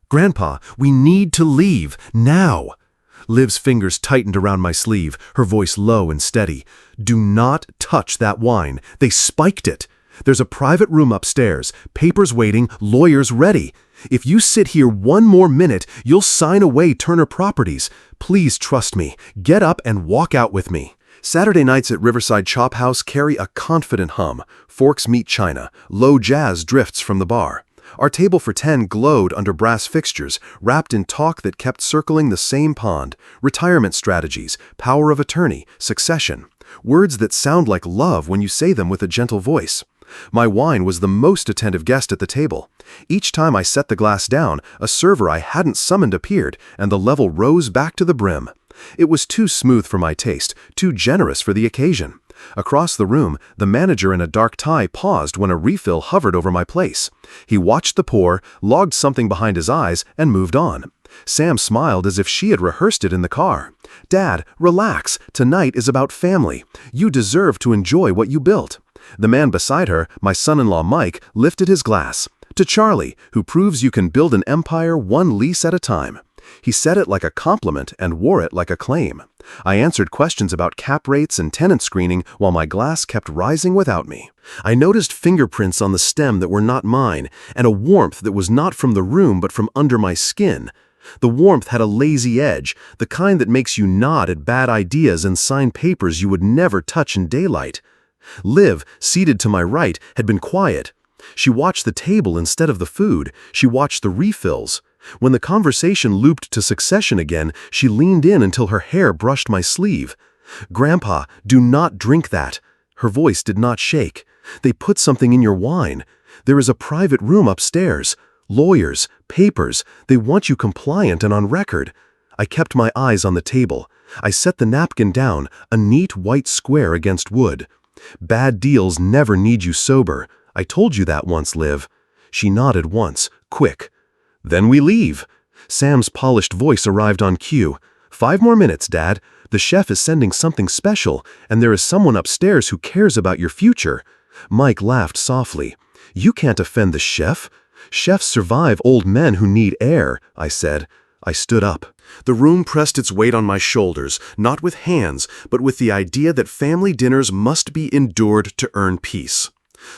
Grandpa, we need to leave, now. Liv's fingers tightened around my sleeve, her voice low and steady. Do not touch that wine. They spiked it. There's a private room upstairs, papers waiting, lawyers ready. If you sit here one more minute, you'll sign away Turner Properties. Please trust me. Get up and walk out with me. Saturday nights at Riverside Chop House carry a confident hum. Forks meet china. Low jazz drifts from the bar. Our table for 10 glowed under brass fixtures, wrapped in talk that kept circling the same pond. Retirement strategies, power of attorney, succession. Words that sound like love when you say them with a gentle voice. My wine was the most attentive guest at the table. Each time I set the glass down, a server I hadn't summoned appeared, and the level rose back to the brim. It was too smooth for my taste, too generous for the occasion. Across the room, the manager in a dark tie paused when a refill hovered over my place. He watched the pour, logged something behind his eyes, and moved on. Sam smiled as if she had rehearsed it in the car. Dad, relax. Tonight is about family. You deserve to enjoy what you built. The man beside her, my son-in-law Mike, lifted his glass. To Charlie, who proves you can build an empire one lease at a time. He said it like a compliment and wore it like a claim. I answered questions about cap rates and tenant screening while my glass kept rising without me. I noticed fingerprints on the stem that were not mine, and a warmth that was not from the room but from under my skin. The warmth had a lazy edge, the kind that makes you nod at bad ideas and sign papers you would never touch in daylight. Liv, seated to my right, had been quiet. She watched the table instead of the food. She watched the refills. When the conversation looped to succession again, she leaned in until her hair brushed my sleeve. Grandpa, do not drink that. Her voice did not shake. They put something in your wine. There is a private room upstairs. Lawyers, papers, they want you compliant and on record. I kept my eyes on the table. I set the napkin down, a neat white square against wood. Bad deals never need you sober. I told you that once, Liv. She nodded once, quick. Then we leave. Sam's polished voice arrived on cue. 5 more minutes, Dad. The chef is sending something special, and there is someone upstairs who cares about your future. Mike laughed softly. You can't offend the chef. Chefs survive old men who need air, I said. I stood up. The room pressed its weight on my shoulders, not with hands, but with the idea that family dinners must be endured to earn peace.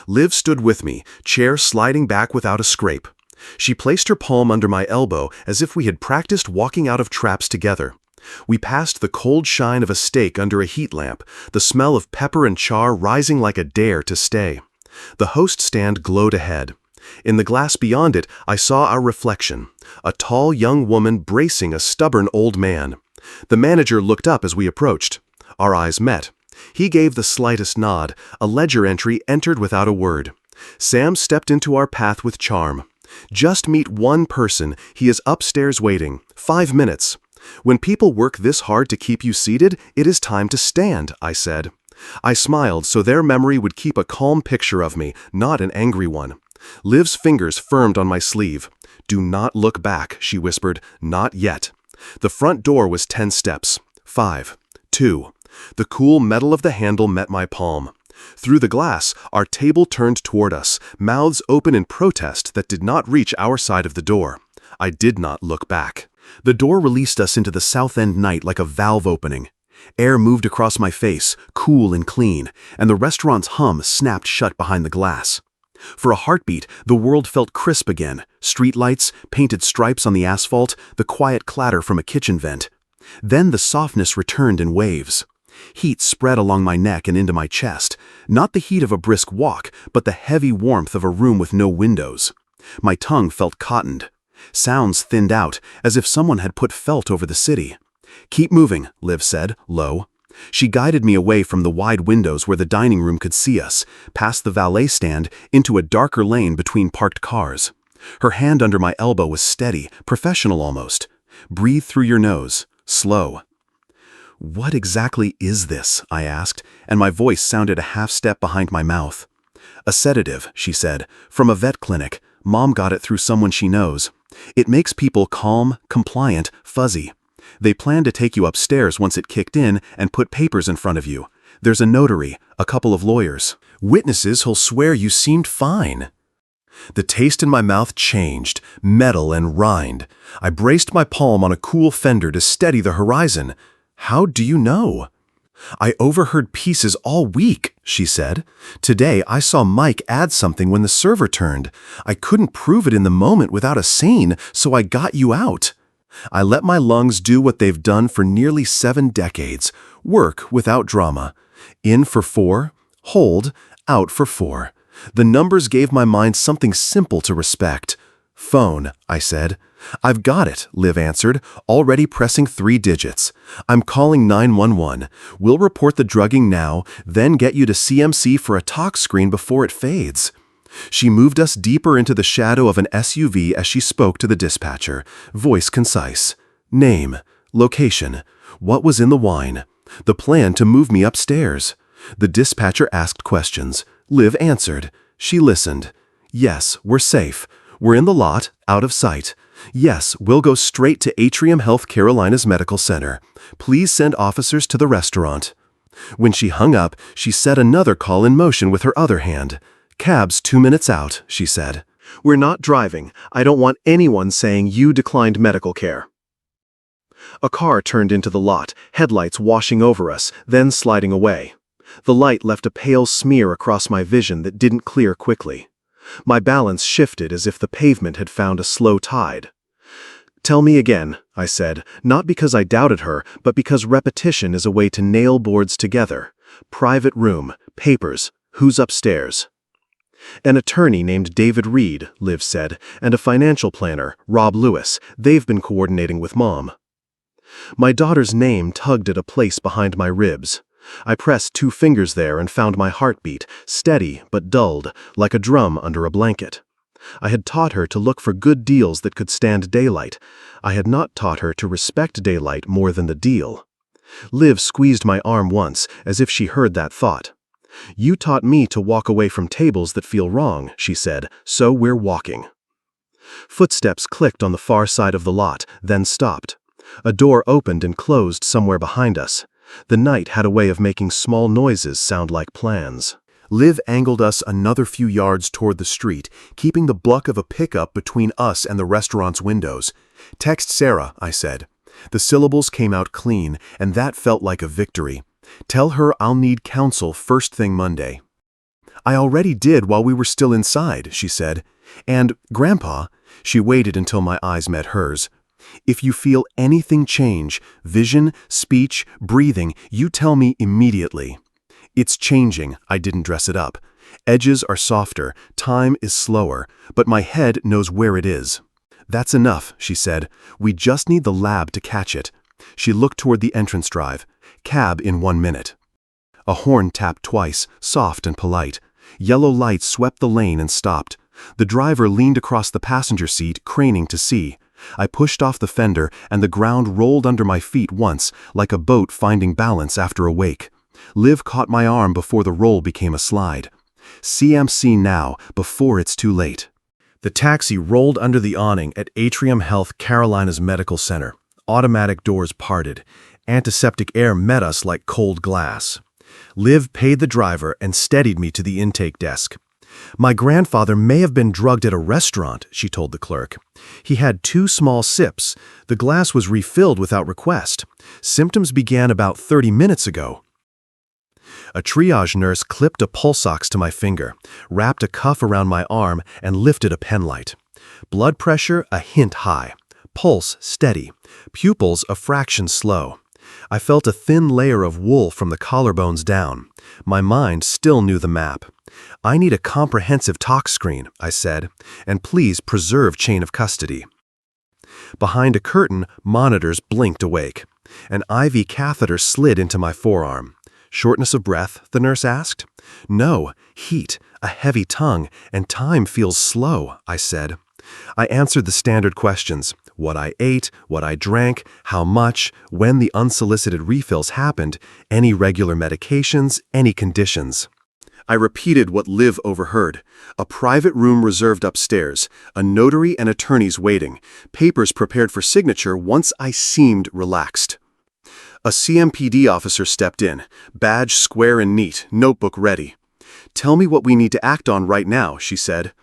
Liv stood with me, chair sliding back without a scrape. She placed her palm under my elbow as if we had practiced walking out of traps together. We passed the cold shine of a steak under a heat lamp, the smell of pepper and char rising like a dare to stay. The host stand glowed ahead. In the glass beyond it, I saw our reflection, a tall young woman bracing a stubborn old man. The manager looked up as we approached. Our eyes met. He gave the slightest nod. A ledger entry entered without a word. Sam stepped into our path with charm. Just meet one person. He is upstairs waiting. 5 minutes. When people work this hard to keep you seated, it is time to stand, I said. I smiled so their memory would keep a calm picture of me, not an angry one. Liv's fingers firmed on my sleeve. Do not look back, she whispered. Not yet. The front door was 10 steps. 5. 2. The cool metal of the handle met my palm. Through the glass, our table turned toward us, mouths open in protest that did not reach our side of the door. I did not look back. The door released us into the South End night like a valve opening. Air moved across my face, cool and clean, and the restaurant's hum snapped shut behind the glass. For a heartbeat, the world felt crisp again. Streetlights, painted stripes on the asphalt, the quiet clatter from a kitchen vent. Then the softness returned in waves. Heat spread along my neck and into my chest, not the heat of a brisk walk, but the heavy warmth of a room with no windows. My tongue felt cottoned. Sounds thinned out, as if someone had put felt over the city. Keep moving, Liv said, low. She guided me away from the wide windows where the dining room could see us, past the valet stand, into a darker lane between parked cars. Her hand under my elbow was steady, professional almost. Breathe through your nose, slow. What exactly is this? I asked, and my voice sounded a half step behind my mouth. A sedative, she said, from a vet clinic. Mom got it through someone she knows. It makes people calm, compliant, fuzzy. They plan to take you upstairs once it kicked in and put papers in front of you. There's a notary, a couple of lawyers. Witnesses who'll swear you seemed fine. The taste in my mouth changed, metal and rind. I braced my palm on a cool fender to steady the horizon. How do you know? I overheard pieces all week, she said. Today I saw Mike add something when the server turned. I couldn't prove it in the moment without a scene, so I got you out. I let my lungs do what they've done for nearly 7 decades. Work without drama. In for 4, hold, out for 4. The numbers gave my mind something simple to respect. Phone, I said. I've got it, Liv answered, already pressing 3 digits. I'm calling 911. We'll report the drugging now, then get you to CMC for a talk screen before it fades. She moved us deeper into the shadow of an SUV as she spoke to the dispatcher, voice concise. Name, location, what was in the wine, the plan to move me upstairs. The dispatcher asked questions. Liv answered. She listened. Yes, we're safe. We're in the lot, out of sight. Yes, we'll go straight to Atrium Health Carolina's Medical Center. Please send officers to the restaurant. When she hung up, she set another call in motion with her other hand. Cab's 2 minutes out, she said. We're not driving. I don't want anyone saying you declined medical care. A car turned into the lot, headlights washing over us, then sliding away. The light left a pale smear across my vision that didn't clear quickly. My balance shifted as if the pavement had found a slow tide. Tell me again, I said, not because I doubted her, but because repetition is a way to nail boards together. Private room, papers, who's upstairs? An attorney named David Reed, Liv said, and a financial planner, Rob Lewis. They've been coordinating with Mom. My daughter's name tugged at a place behind my ribs. I pressed 2 fingers there and found my heartbeat, steady but dulled, like a drum under a blanket. I had taught her to look for good deals that could stand daylight. I had not taught her to respect daylight more than the deal. Liv squeezed my arm once, as if she heard that thought. You taught me to walk away from tables that feel wrong, she said, so we're walking. Footsteps clicked on the far side of the lot, then stopped. A door opened and closed somewhere behind us. The night had a way of making small noises sound like plans. Liv angled us another few yards toward the street, keeping the buck of a pickup between us and the restaurant's windows. Text Sarah, I said. The syllables came out clean, and that felt like a victory. Tell her I'll need counsel first thing Monday. I already did while we were still inside, she said. And, Grandpa, she waited until my eyes met hers. If you feel anything change, vision, speech, breathing, you tell me immediately. It's changing, I didn't dress it up. Edges are softer, time is slower, but my head knows where it is. That's enough, she said. We just need the lab to catch it. She looked toward the entrance drive. Cab in 1 minute. A horn tapped twice, soft and polite. Yellow lights swept the lane and stopped. The driver leaned across the passenger seat, craning to see. I pushed off the fender, and the ground rolled under my feet once, like a boat finding balance after a wake. Liv caught my arm before the roll became a slide. CMC now, before it's too late. The taxi rolled under the awning at Atrium Health Carolina's Medical Center. Automatic doors parted. Antiseptic air met us like cold glass. Liv paid the driver and steadied me to the intake desk. My grandfather may have been drugged at a restaurant, she told the clerk. He had 2 small sips. The glass was refilled without request. Symptoms began about 30 minutes ago. A triage nurse clipped a pulse ox to my finger, wrapped a cuff around my arm, and lifted a penlight. Blood pressure a hint high. Pulse steady. Pupils a fraction slow. I felt a thin layer of wool from the collarbones down. My mind still knew the map. I need a comprehensive talk screen, I said, and please preserve chain of custody. Behind a curtain, monitors blinked awake. An IV catheter slid into my forearm. Shortness of breath, the nurse asked. No, heat, a heavy tongue, and time feels slow, I said. I answered the standard questions. What I ate, what I drank, how much, when the unsolicited refills happened, any regular medications, any conditions. I repeated what Liv overheard. A private room reserved upstairs, a notary and attorneys waiting, papers prepared for signature once I seemed relaxed. A CMPD officer stepped in, badge square and neat, notebook ready. Tell me what we need to act on right now, she said.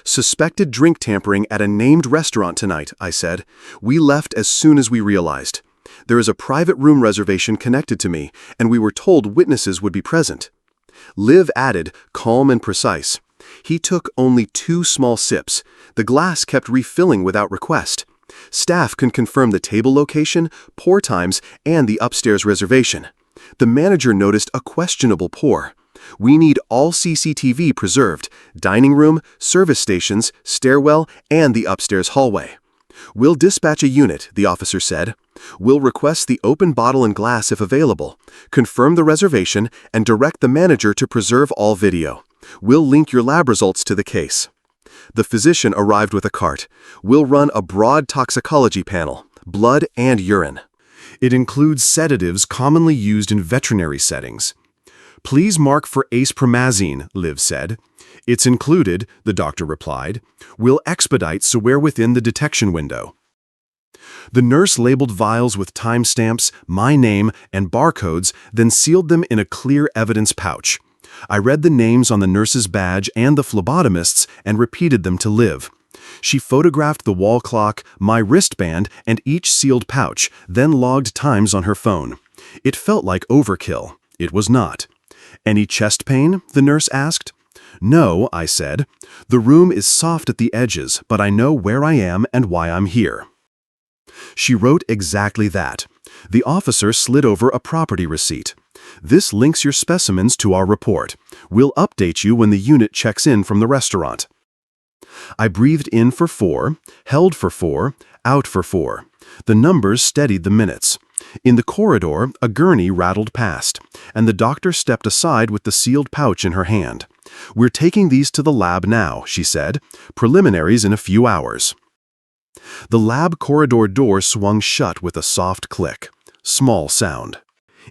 "Suspected drink tampering at a named restaurant tonight," I said. "We left as soon as we realized. There is a private room reservation connected to me, and we were told witnesses would be present." Liv added, calm and precise. "He took only 2 small sips. The glass kept refilling without request. Staff can confirm the table location, pour times, and the upstairs reservation. The manager noticed a questionable pour. We need all CCTV preserved: dining room, service stations, stairwell, and the upstairs hallway. We'll dispatch a unit," the officer said. "We'll request the open bottle and glass if available, confirm the reservation, and direct the manager to preserve all video. We'll link your lab results to the case." The physician arrived with a cart. "We'll run a broad toxicology panel, blood and urine. It includes sedatives commonly used in veterinary settings." "Please mark for Acepromazine," Liv said. "It's included," the doctor replied. "We'll expedite so we're within the detection window." The nurse labeled vials with timestamps, my name, and barcodes, then sealed them in a clear evidence pouch. I read the names on the nurse's badge and the phlebotomist's and repeated them to Liv. She photographed the wall clock, my wristband, and each sealed pouch, then logged times on her phone. It felt like overkill. It was not. "Any chest pain?" the nurse asked. "No," I said. "The room is soft at the edges, but I know where I am and why I'm here." She wrote exactly that. The officer slid over a property receipt. "This links your specimens to our report. We'll update you when the unit checks in from the restaurant." I breathed in for 4, held for 4, out for 4. The numbers steadied the minutes. In the corridor, a gurney rattled past, and the doctor stepped aside with the sealed pouch in her hand. "We're taking these to the lab now," she said. "Preliminaries in a few hours." The lab corridor door swung shut with a soft click. Small sound.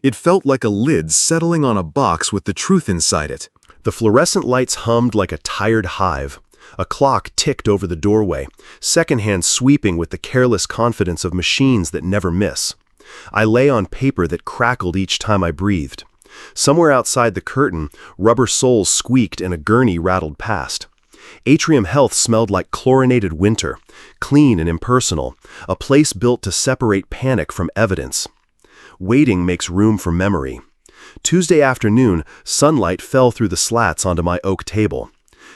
It felt like a lid settling on a box with the truth inside it. The fluorescent lights hummed like a tired hive. A clock ticked over the doorway, secondhand sweeping with the careless confidence of machines that never miss. I lay on paper that crackled each time I breathed. Somewhere outside the curtain, rubber soles squeaked and a gurney rattled past. Atrium Health smelled like chlorinated winter, clean and impersonal, a place built to separate panic from evidence. Waiting makes room for memory. Tuesday afternoon, sunlight fell through the slats onto my oak table.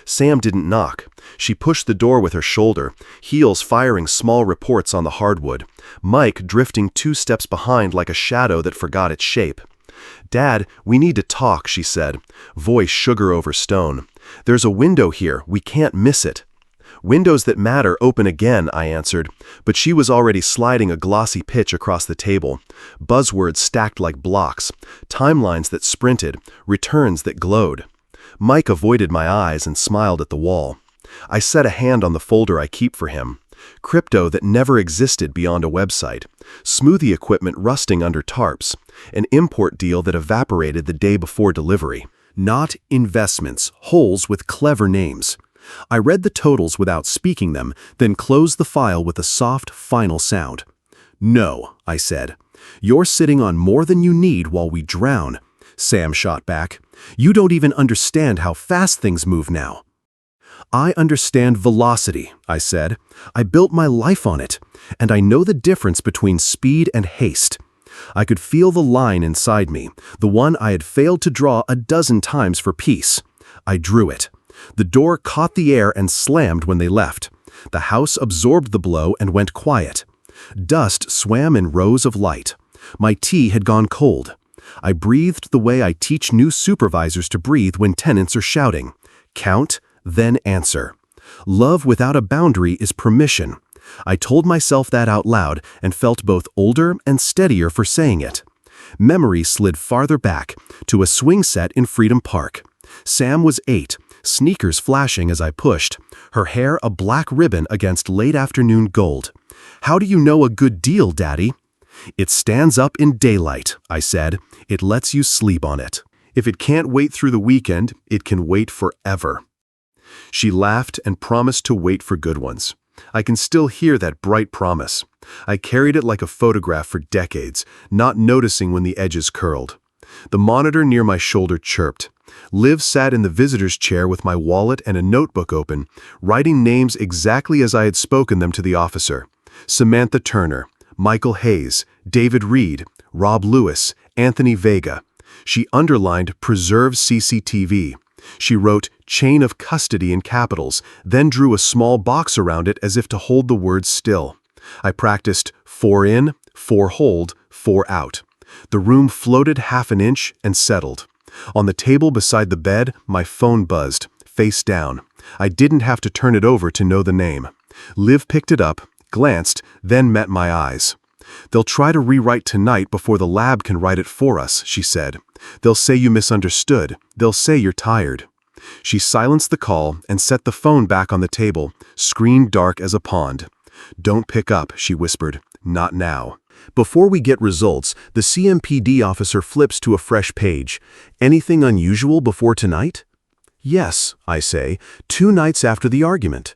Sam didn't knock. She pushed the door with her shoulder, heels firing small reports on the hardwood, Mike drifting 2 steps behind like a shadow that forgot its shape. "Dad, we need to talk," she said, voice sugar over stone. "There's a window here. We can't miss it." "Windows that matter open again," I answered, but she was already sliding a glossy pitch across the table. Buzzwords stacked like blocks, timelines that sprinted, returns that glowed. Mike avoided my eyes and smiled at the wall. I set a hand on the folder I keep for him. Crypto that never existed beyond a website. Smoothie equipment rusting under tarps. An import deal that evaporated the day before delivery. Not investments, holes with clever names. I read the totals without speaking them, then closed the file with a soft, final sound. "No," I said. "You're sitting on more than you need while we drown." Sam shot back. "You don't even understand how fast things move now." "I understand velocity," I said. "I built my life on it, and I know the difference between speed and haste." I could feel the line inside me, the one I had failed to draw a dozen times for peace. I drew it. The door caught the air and slammed when they left. The house absorbed the blow and went quiet. Dust swam in rows of light. My tea had gone cold. I breathed the way I teach new supervisors to breathe when tenants are shouting. Count, then answer. Love without a boundary is permission. I told myself that out loud and felt both older and steadier for saying it. Memory slid farther back, to a swing set in Freedom Park. Sam was 8, sneakers flashing as I pushed, her hair a black ribbon against late afternoon gold. "How do you know a good deal, Daddy?" "It stands up in daylight," I said. "It lets you sleep on it. If it can't wait through the weekend, it can wait forever." She laughed and promised to wait for good ones. I can still hear that bright promise. I carried it like a photograph for decades, not noticing when the edges curled. The monitor near my shoulder chirped. Liv sat in the visitor's chair with my wallet and a notebook open, writing names exactly as I had spoken them to the officer. Samantha Turner, Michael Hayes, David Reed, Rob Lewis, Anthony Vega. She underlined preserve CCTV. She wrote chain of custody in capitals, then drew a small box around it as if to hold the words still. I practiced 4 in, 4 hold, 4 out. The room floated half an inch and settled. On the table beside the bed, my phone buzzed, face down. I didn't have to turn it over to know the name. Liv picked it up, glanced, then met my eyes. "They'll try to rewrite tonight before the lab can write it for us," she said. "They'll say you misunderstood. They'll say you're tired." She silenced the call and set the phone back on the table, screen dark as a pond. "Don't pick up," she whispered. "Not now." Before we get results, the CMPD officer flips to a fresh page. "Anything unusual before tonight?" "Yes," I say, 2 nights after the argument.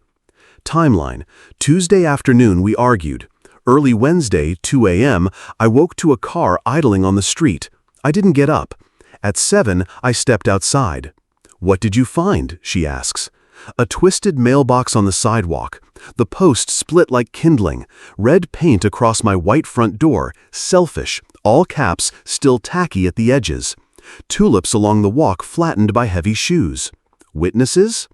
Timeline. Tuesday afternoon we argued. Early Wednesday, 2 a.m., I woke to a car idling on the street. I didn't get up. At 7, I stepped outside. "What did you find?" she asks. "A twisted mailbox on the sidewalk. The post split like kindling. Red paint across my white front door. Selfish. All caps, still tacky at the edges. Tulips along the walk flattened by heavy shoes. Witnesses?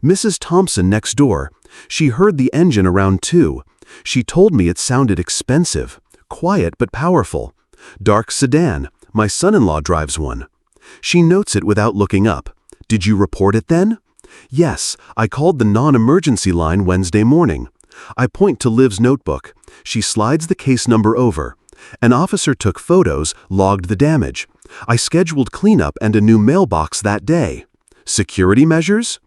Mrs. Thompson next door. She heard the engine around 2. She told me it sounded expensive. Quiet but powerful. Dark sedan. My son-in-law drives one." She notes it without looking up. "Did you report it then?" "Yes, I called the non-emergency line Wednesday morning." I point to Liv's notebook. She slides the case number over. "An officer took photos, logged the damage. I scheduled cleanup and a new mailbox that day." "Security measures?"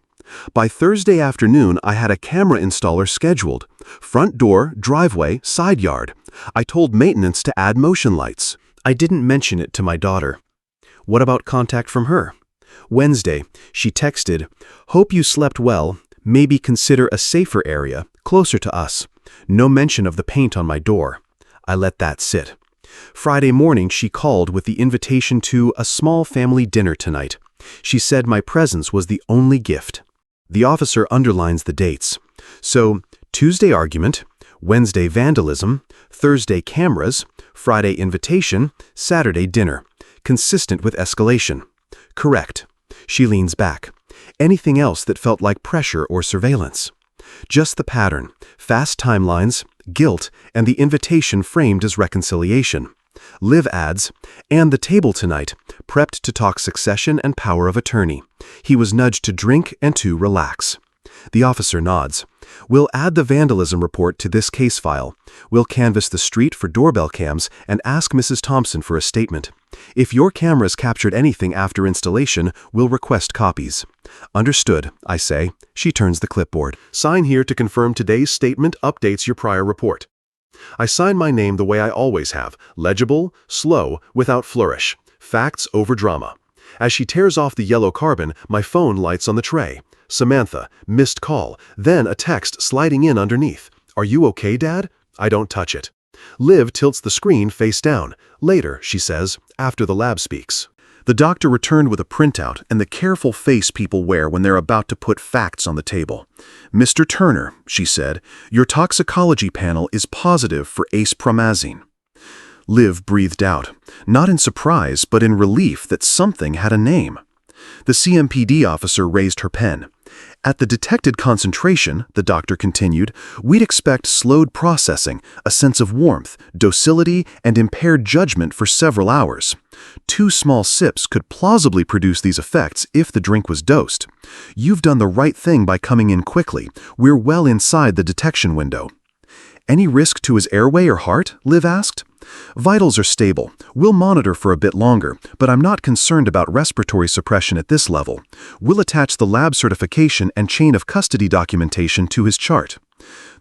"By Thursday afternoon, I had a camera installer scheduled. Front door, driveway, side yard. I told maintenance to add motion lights." I didn't mention it to my daughter. "What about contact from her?" "Wednesday, she texted, 'Hope you slept well. Maybe consider a safer area, closer to us.' No mention of the paint on my door." I let that sit. Friday morning, she called with the invitation to a small family dinner tonight. She said my presence was the only gift. The officer underlines the dates. So, Tuesday argument, Wednesday vandalism, Thursday cameras, Friday invitation, Saturday dinner. Consistent with escalation. Correct. She leans back. Anything else that felt like pressure or surveillance? Just the pattern, fast timelines, guilt, and the invitation framed as reconciliation. Liv adds, "And the table tonight, prepped to talk succession and power of attorney. He was nudged to drink and to relax." The officer nods. "We'll add the vandalism report to this case file. We'll canvass the street for doorbell cams and ask Mrs. Thompson for a statement. If your cameras captured anything after installation, we'll request copies." "Understood," I say. She turns the clipboard. "Sign here to confirm today's statement updates your prior report." I sign my name the way I always have, legible, slow, without flourish. Facts over drama. As she tears off the yellow carbon, my phone lights on the tray. Samantha, missed call, then a text sliding in underneath. "Are you okay, Dad?" I don't touch it. Liv tilts the screen face down. "Later," she says, after the lab speaks. The doctor returned with a printout and the careful face people wear when they're about to put facts on the table. "Mr. Turner," she said, "your toxicology panel is positive for Acepromazine." Liv breathed out, not in surprise but in relief that something had a name. The CMPD officer raised her pen. "At the detected concentration," the doctor continued, "we'd expect slowed processing, a sense of warmth, docility, and impaired judgment for several hours. 2 small sips could plausibly produce these effects if the drink was dosed. You've done the right thing by coming in quickly. We're well inside the detection window." "Any risk to his airway or heart?" Liv asked. "Vitals are stable. We'll monitor for a bit longer, but I'm not concerned about respiratory suppression at this level. We'll attach the lab certification and chain of custody documentation to his chart."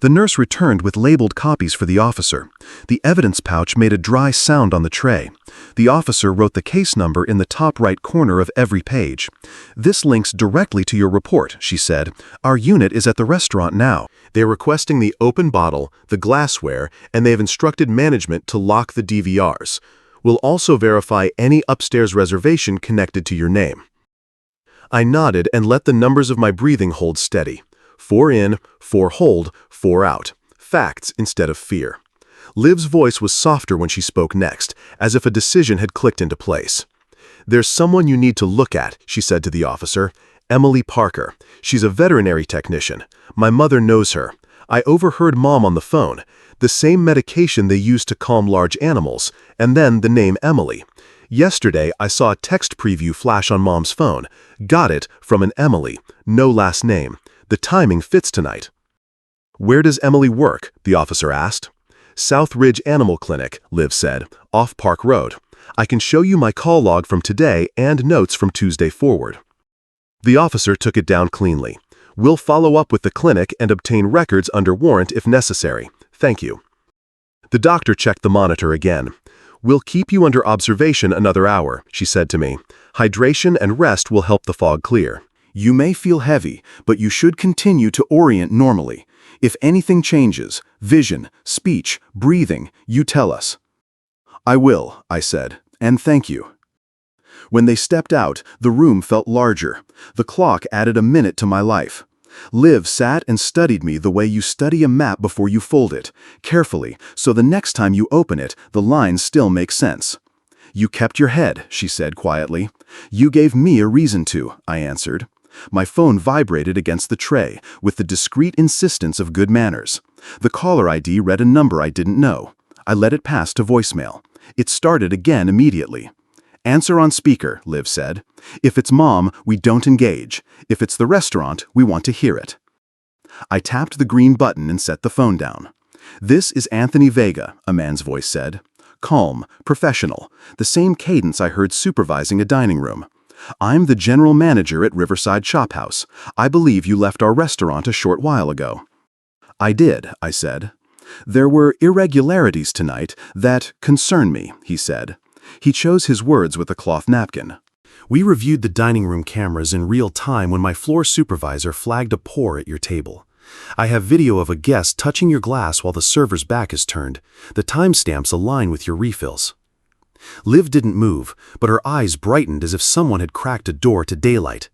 The nurse returned with labeled copies for the officer. The evidence pouch made a dry sound on the tray. The officer wrote the case number in the top right corner of every page. "This links directly to your report," she said. "Our unit is at the restaurant now. They're requesting the open bottle, the glassware, and they've instructed management to lock the DVRs. We'll also verify any upstairs reservation connected to your name." I nodded and let the numbers of my breathing hold steady. 4 in, 4 hold, 4 out. Facts instead of fear. Liv's voice was softer when she spoke next, as if a decision had clicked into place. "There's someone you need to look at," she said to the officer. "Emily Parker. She's a veterinary technician. My mother knows her. I overheard Mom on the phone. The same medication they use to calm large animals, and then the name Emily. Yesterday, I saw a text preview flash on Mom's phone. Got it from an Emily, no last name. The timing fits tonight." "Where does Emily work?" the officer asked. "South Ridge Animal Clinic," Liv said, "off Park Road. I can show you my call log from today and notes from Tuesday forward." The officer took it down cleanly. "We'll follow up with the clinic and obtain records under warrant if necessary. Thank you." The doctor checked the monitor again. "We'll keep you under observation another hour," she said to me. "Hydration and rest will help the fog clear. You may feel heavy, but you should continue to orient normally. If anything changes, vision, speech, breathing, you tell us." "I will," I said, "and thank you." When they stepped out, the room felt larger. The clock added a minute to my life. Liv sat and studied me the way you study a map before you fold it, carefully, so the next time you open it, the lines still make sense. "You kept your head," she said quietly. "You gave me a reason to," I answered. My phone vibrated against the tray, with the discreet insistence of good manners. The caller ID read a number I didn't know. I let it pass to voicemail. It started again immediately. "Answer on speaker," Liv said. "If it's Mom, we don't engage. If it's the restaurant, we want to hear it." I tapped the green button and set the phone down. "This is Anthony Vega," a man's voice said. Calm, professional, the same cadence I heard supervising a dining room. "I'm the general manager at Riverside Shop House. I believe you left our restaurant a short while ago." "I did," I said. "There were irregularities tonight that concern me," he said. He chose his words with a cloth napkin. "We reviewed the dining room cameras in real time when my floor supervisor flagged a pour at your table. I have video of a guest touching your glass while the server's back is turned. The timestamps align with your refills." Liv didn't move, but her eyes brightened as if someone had cracked a door to daylight.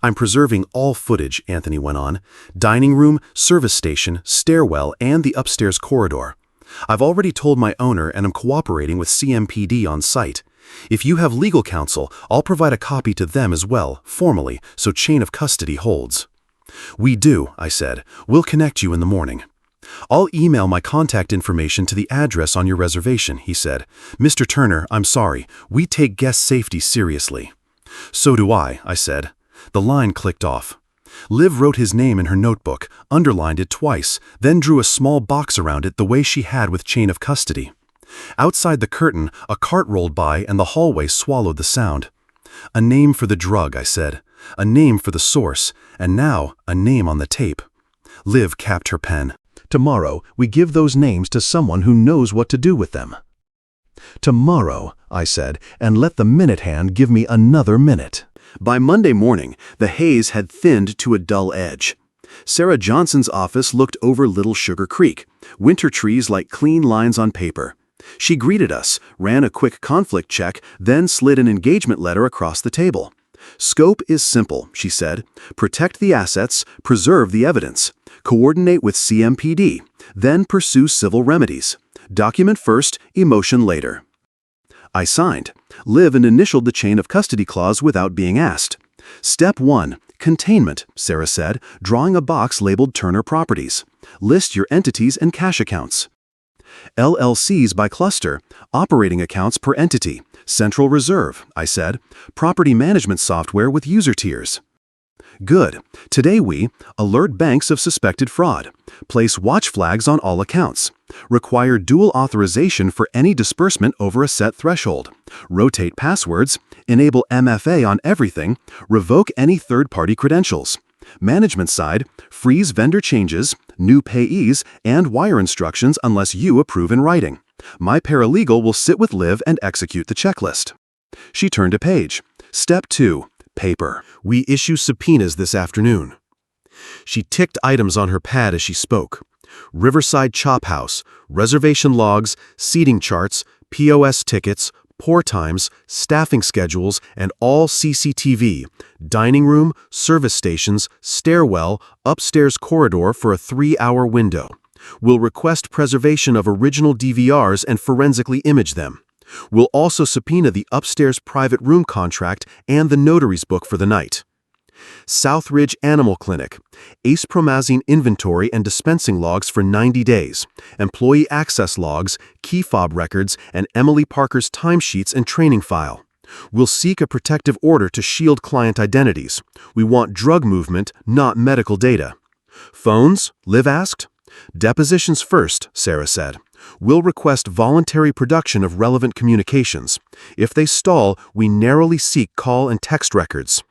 "I'm preserving all footage," Anthony went on. "Dining room, service station, stairwell, and the upstairs corridor. I've already told my owner and am cooperating with CMPD on site. If you have legal counsel, I'll provide a copy to them as well, formally, so chain of custody holds." "We do," I said. "We'll connect you in the morning." "I'll email my contact information to the address on your reservation," he said. "Mr. Turner, I'm sorry. We take guest safety seriously." "So do I," said. The line clicked off. Liv wrote his name in her notebook, underlined it twice, then drew a small box around it the way she had with chain of custody. Outside the curtain, a cart rolled by and the hallway swallowed the sound. "A name for the drug," I said. "A name for the source, and now a name on the tape." Liv capped her pen. "Tomorrow, we give those names to someone who knows what to do with them." "Tomorrow," I said, "and let the minute hand give me another minute." By Monday morning, the haze had thinned to a dull edge. Sarah Johnson's office looked over Little Sugar Creek, winter trees like clean lines on paper. She greeted us, ran a quick conflict check, then slid an engagement letter across the table. "Scope is simple," she said. "Protect the assets, preserve the evidence. Coordinate with CMPD, then pursue civil remedies. Document first, emotion later." I signed. Liv and initialed the chain of custody clause without being asked. "Step 1, containment," Sarah said, drawing a box labeled Turner Properties. "List your entities and cash accounts. LLCs by cluster, operating accounts per entity. Central reserve," I said. "Property management software with user tiers." "Good. Today we alert banks of suspected fraud. Place watch flags on all accounts. Require dual authorization for any disbursement over a set threshold. Rotate passwords. Enable MFA on everything. Revoke any third-party credentials. Management side, freeze vendor changes, new payees, and wire instructions unless you approve in writing. My paralegal will sit with Liv and execute the checklist." She turned a page. "Step 2. Paper. We issue subpoenas this afternoon." She ticked items on her pad as she spoke. Riverside Chop House, reservation logs, seating charts, POS tickets, pour times, staffing schedules, and all CCTV, dining room, service stations, stairwell, upstairs corridor for a 3-hour window. We'll request preservation of original DVRs and forensically image them. We'll also subpoena the upstairs private room contract and the notary's book for the night. Southridge Animal Clinic. Acepromazine inventory and dispensing logs for 90 days. Employee access logs, key fob records, and Emily Parker's timesheets and training file. We'll seek a protective order to shield client identities. We want drug movement, not medical data. Phones? Liv asked. Depositions first, Sarah said. We'll request voluntary production of relevant communications. If they stall, we narrowly seek call and text records.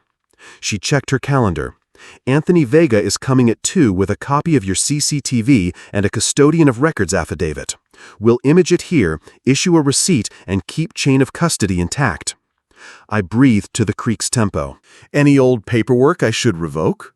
She checked her calendar. Anthony Vega is coming at 2 with a copy of your CCTV and a custodian of records affidavit. We'll image it here, issue a receipt, and keep chain of custody intact. I breathed to the creek's tempo. Any old paperwork I should revoke?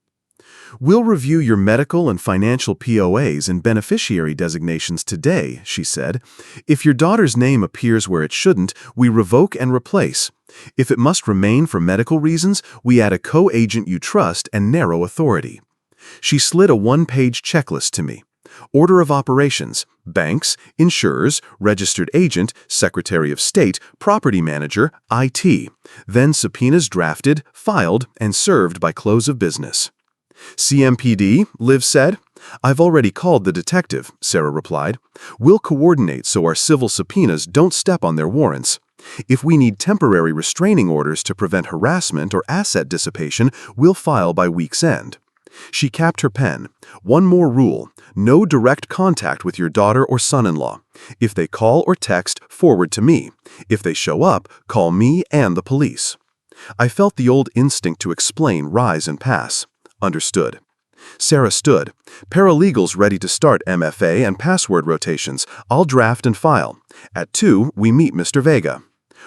We'll review your medical and financial POAs and beneficiary designations today, she said. If your daughter's name appears where it shouldn't, we revoke and replace. If it must remain for medical reasons, we add a co-agent you trust and narrow authority. She slid a one-page checklist to me. Order of operations: banks, insurers, registered agent, Secretary of State, property manager, IT. Then subpoenas drafted, filed, and served by close of business. CMPD, Liv said. I've already called the detective, Sarah replied. We'll coordinate so our civil subpoenas don't step on their warrants. If we need temporary restraining orders to prevent harassment or asset dissipation, we'll file by week's end. She capped her pen. One more rule: no direct contact with your daughter or son-in-law. If they call or text, forward to me. If they show up, call me and the police. I felt the old instinct to explain rise and pass. Understood. Sarah stood. Paralegals ready to start MFA and password rotations. I'll draft and file. At 2, we meet Mr. Vega.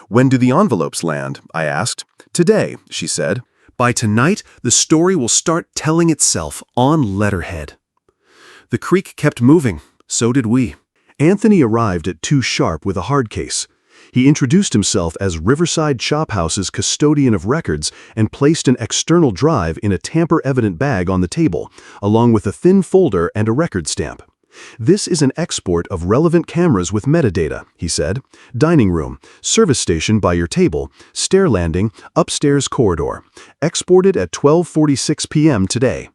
When do the envelopes land? I asked. Today, she said. By tonight, the story will start telling itself on letterhead. The creek kept moving. So did we. Anthony arrived at 2 sharp with a hard case. He introduced himself as Riverside Chophouse's custodian of records and placed an external drive in a tamper-evident bag on the table, along with a thin folder and a record stamp. This is an export of relevant cameras with metadata, he said. Dining room, service station by your table, stair landing, upstairs corridor. Exported at 12:46 p.m. today.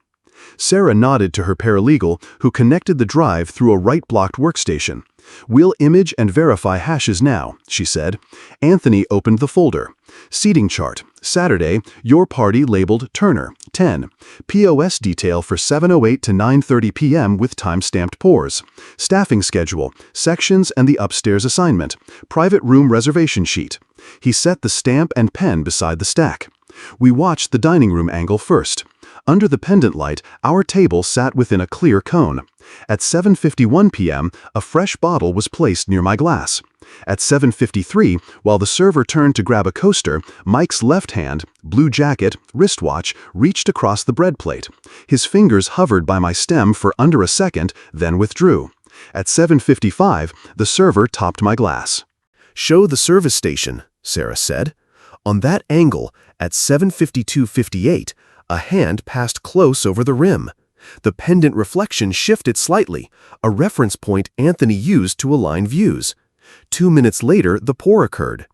Sarah nodded to her paralegal, who connected the drive through a right-blocked workstation. We'll image and verify hashes now, she said. Anthony opened the folder. Seating chart. Saturday, your party labeled Turner, 10. POS detail for 7:08 to 9:30 p.m. with time-stamped pours. Staffing schedule, sections and the upstairs assignment. Private room reservation sheet. He set the stamp and pen beside the stack. We watched the dining room angle first. Under the pendant light, our table sat within a clear cone. At 7:51 p.m., a fresh bottle was placed near my glass. At 7:53, while the server turned to grab a coaster, Mike's left hand, blue jacket, wristwatch, reached across the bread plate. His fingers hovered by my stem for under a second, then withdrew. At 7:55, the server topped my glass. Show the service station, Sarah said. On that angle, at 7:52:58, a hand passed close over the rim. The pendant reflection shifted slightly, a reference point Anthony used to align views. 2 minutes later, the pour occurred.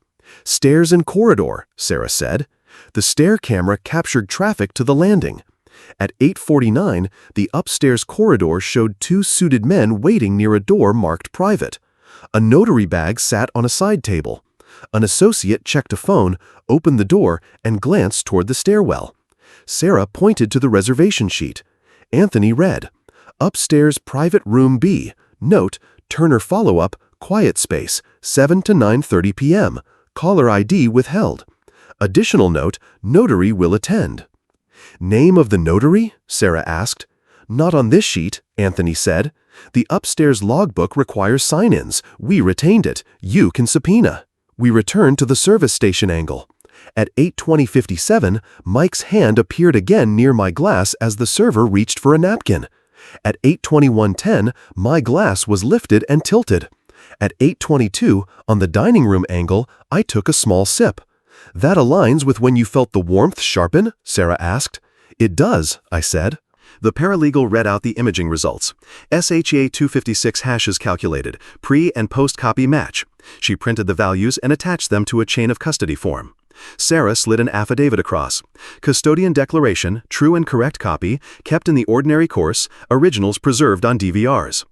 Stairs and corridor, Sarah said. The stair camera captured traffic to the landing. At 8:49, the upstairs corridor showed 2 suited men waiting near a door marked private. A notary bag sat on a side table. An associate checked a phone, opened the door, and glanced toward the stairwell. Sarah pointed to the reservation sheet. Anthony read, Upstairs Private Room B. Note, Turner follow-up, quiet space, 7 to 9:30 p.m. Caller ID withheld. Additional note, Notary will attend. Name of the notary? Sarah asked. Not on this sheet, Anthony said. The upstairs logbook requires sign-ins. We retained it. You can subpoena. We returned to the service station angle. At 8:20:57, Mike's hand appeared again near my glass as the server reached for a napkin. At 8:21:10, my glass was lifted and tilted. At 8:22, on the dining room angle, I took a small sip. That aligns with when you felt the warmth sharpen? Sarah asked. It does, I said. The paralegal read out the imaging results. SHA 256 hashes calculated, pre- and post-copy match. She printed the values and attached them to a chain of custody form. Sarah slid an affidavit across. Custodian declaration, true and correct copy, kept in the ordinary course, originals preserved on DVRs.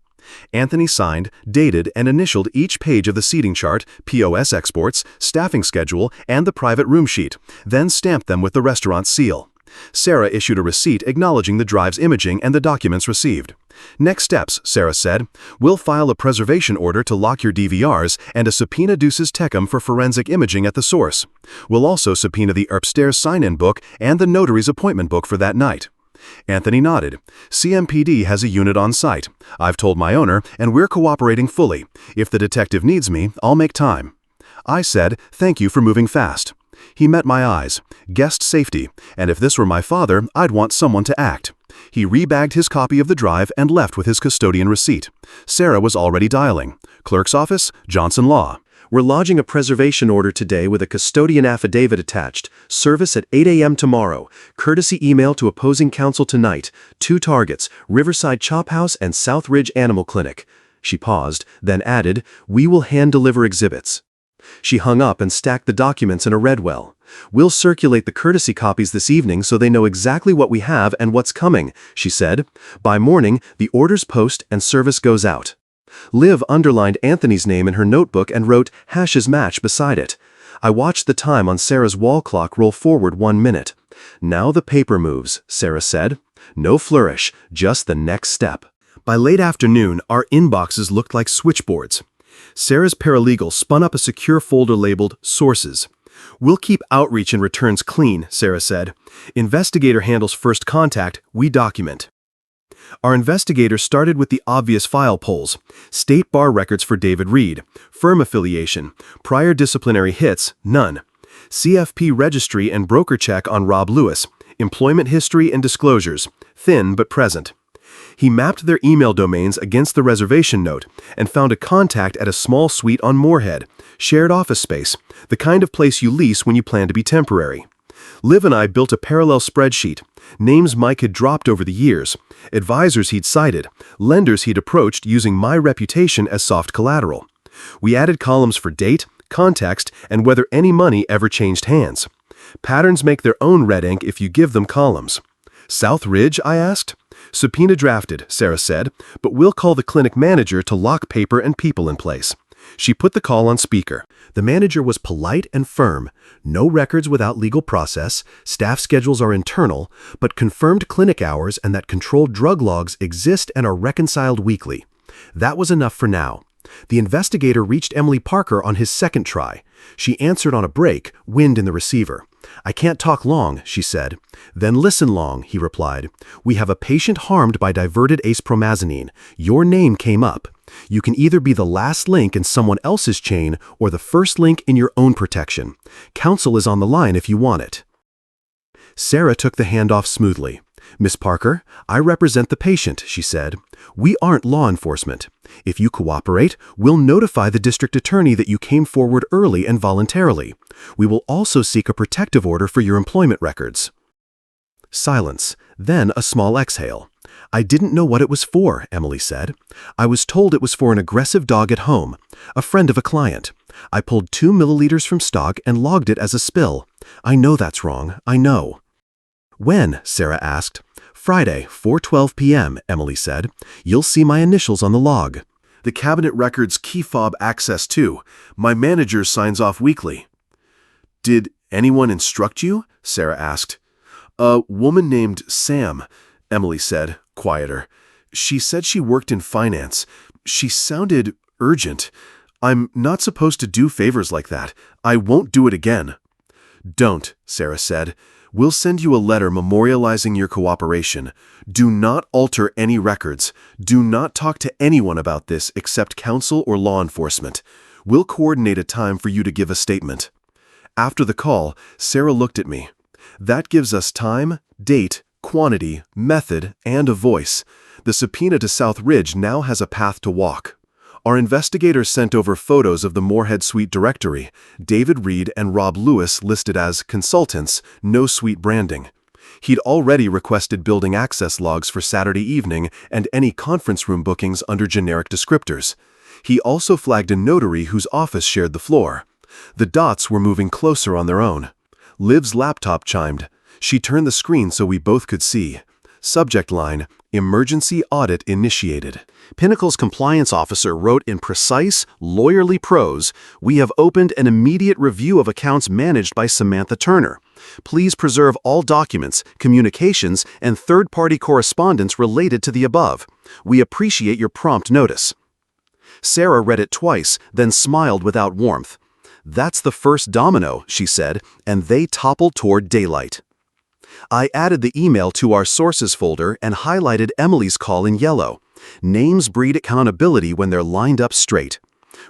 Anthony signed, dated, and initialed each page of the seating chart, POS exports, staffing schedule, and the private room sheet, then stamped them with the restaurant's seal. Sarah issued a receipt acknowledging the drive's imaging and the documents received. Next steps, Sarah said. We'll file a preservation order to lock your DVRs and a subpoena duces tecum for forensic imaging at the source. We'll also subpoena the upstairs sign-in book and the notary's appointment book for that night. Anthony nodded. CMPD has a unit on site. I've told my owner, and we're cooperating fully. If the detective needs me, I'll make time. I said, thank you for moving fast. He met my eyes. Guest safety, and if this were my father, I'd want someone to act. He rebagged his copy of the drive and left with his custodian receipt. Sarah was already dialing. Clerk's office, Johnson Law. We're lodging a preservation order today with a custodian affidavit attached. Service at 8 a.m. tomorrow. Courtesy email to opposing counsel tonight. 2 targets, Riverside Chop House and South Ridge Animal Clinic. She paused, then added, we will hand-deliver exhibits. She hung up and stacked the documents in a Redwell. We'll circulate the courtesy copies this evening so they know exactly what we have and what's coming, she said. By morning, the orders post and service goes out. Liv underlined Anthony's name in her notebook and wrote hashes match beside it. I watched the time on Sarah's wall clock roll forward 1 minute. Now the paper moves, Sarah said. No flourish, just the next step. By late afternoon, our inboxes looked like switchboards. Sarah's paralegal spun up a secure folder labeled Sources. We'll keep outreach and returns clean, Sarah said. Investigator handles first contact, we document. Our investigator started with the obvious file polls. State bar records for David Reed. Firm affiliation. Prior disciplinary hits, none. CFP registry and broker check on Rob Lewis. Employment history and disclosures. Thin but present. He mapped their email domains against the reservation note and found a contact at a small suite on Moorhead, shared office space, the kind of place you lease when you plan to be temporary. Liv and I built a parallel spreadsheet, names Mike had dropped over the years, advisors he'd cited, lenders he'd approached using my reputation as soft collateral. We added columns for date, context, and whether any money ever changed hands. Patterns make their own red ink if you give them columns. South Ridge, I asked. Subpoena drafted, Sarah said, but we'll call the clinic manager to lock paper and people in place. She put the call on speaker. The manager was polite and firm. No records without legal process, staff schedules are internal, but confirmed clinic hours and that controlled drug logs exist and are reconciled weekly. That was enough for now. The investigator reached Emily Parker on his second try. She answered on a break, wind in the receiver. I can't talk long, she said. Then listen long, he replied. We have a patient harmed by diverted Acepromazine. Your name came up. You can either be the last link in someone else's chain or the first link in your own protection. Counsel is on the line if you want it. Sarah took the handoff smoothly. Miss Parker, I represent the patient, she said. We aren't law enforcement. If you cooperate, we'll notify the district attorney that you came forward early and voluntarily. We will also seek a protective order for your employment records. Silence, then a small exhale. I didn't know what it was for, Emily said. I was told it was for an aggressive dog at home, a friend of a client. I pulled 2 milliliters from stock and logged it as a spill. I know that's wrong, I know. When? Sarah asked. Friday, 4:12 p.m., Emily said. You'll see my initials on the log. The cabinet records key fob access too. My manager signs off weekly. Did anyone instruct you? Sarah asked. A woman named Sam, Emily said, quieter. She said she worked in finance. She sounded urgent. I'm not supposed to do favors like that. I won't do it again. Don't, Sarah said. We'll send you a letter memorializing your cooperation. Do not alter any records. Do not talk to anyone about this except counsel or law enforcement. We'll coordinate a time for you to give a statement. After the call, Sarah looked at me. That gives us time, date, quantity, method, and a voice. The subpoena to South Ridge now has a path to walk. Our investigators sent over photos of the Moorhead Suite directory, David Reed and Rob Lewis listed as consultants, no suite branding. He'd already requested building access logs for Saturday evening and any conference room bookings under generic descriptors. He also flagged a notary whose office shared the floor. The dots were moving closer on their own. Liv's laptop chimed. She turned the screen so we both could see. Subject line, Emergency Audit Initiated. Pinnacle's compliance officer wrote in precise, lawyerly prose, "We have opened an immediate review of accounts managed by Samantha Turner. Please preserve all documents, communications, and third-party correspondence related to the above. We appreciate your prompt notice." Sarah read it twice, then smiled without warmth. "That's the first domino," she said, and they toppled toward daylight. I added the email to our sources folder and highlighted Emily's call in yellow. Names breed accountability when they're lined up straight.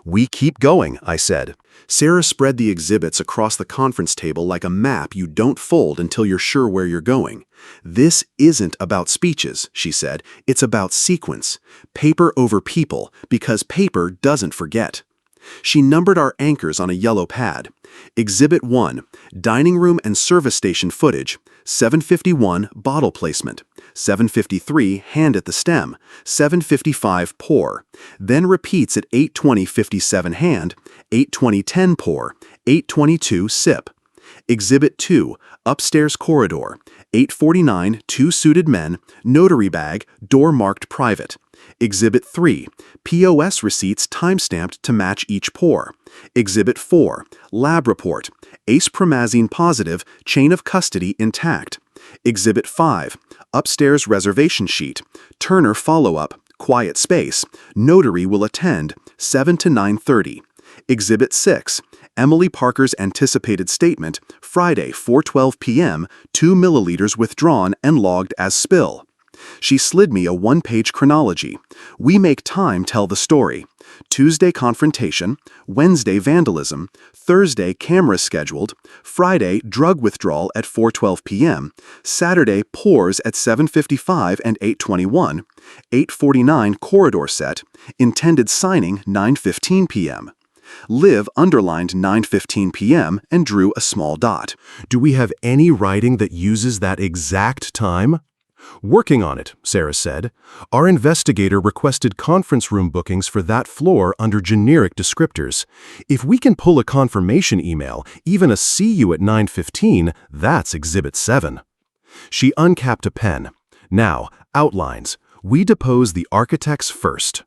"We keep going," I said. Sarah spread the exhibits across the conference table like a map you don't fold until you're sure where you're going. "This isn't about speeches," she said. "It's about sequence. Paper over people, because paper doesn't forget." She numbered our anchors on a yellow pad. Exhibit 1, dining room and service station footage. 751, bottle placement. 753, hand at the stem. 755, pour. Then repeats at 8:20:57 hand, 8:20:10 pour, 8:22 sip. Exhibit 2, upstairs corridor. 8:49, 2 suited men, notary bag, door marked private. Exhibit 3, POS receipts timestamped to match each pour. Exhibit 4, lab report, Acepromazine positive, chain of custody intact. Exhibit 5, upstairs reservation sheet, Turner follow-up, quiet space, notary will attend, 7 to 9:30. Exhibit 6, Emily Parker's anticipated statement, Friday 4:12 p.m., 2 milliliters withdrawn and logged as spill. She slid me a one-page chronology. We make time tell the story. Tuesday confrontation, Wednesday vandalism, Thursday camera scheduled, Friday drug withdrawal at 4:12 p.m., Saturday pours at 7:55 and 8:21, 8:49 corridor set, intended signing 9:15 p.m. Liv underlined 9:15 p.m. and drew a small dot. "Do we have any writing that uses that exact time?" "Working on it," Sarah said. "Our investigator requested conference room bookings for that floor under generic descriptors. If we can pull a confirmation email, even a "see you at 9:15, that's Exhibit 7. She uncapped a pen. "Now, outlines. We depose the architects first."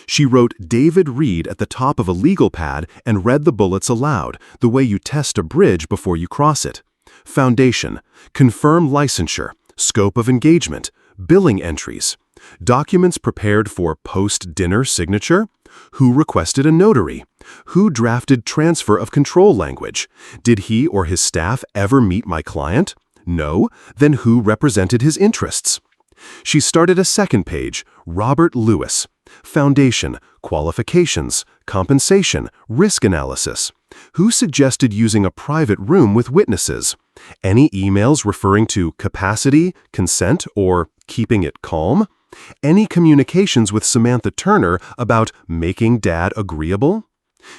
She wrote David Reed at the top of a legal pad and read the bullets aloud, the way you test a bridge before you cross it. Foundation. Confirm licensure. Scope of engagement, billing entries, documents prepared for post-dinner signature, who requested a notary, who drafted transfer of control language, did he or his staff ever meet my client? No, then who represented his interests? She started a second page, Robert Lewis, foundation, qualifications, compensation, risk analysis. Who suggested using a private room with witnesses? Any emails referring to capacity, consent, or keeping it calm? Any communications with Samantha Turner about making Dad agreeable?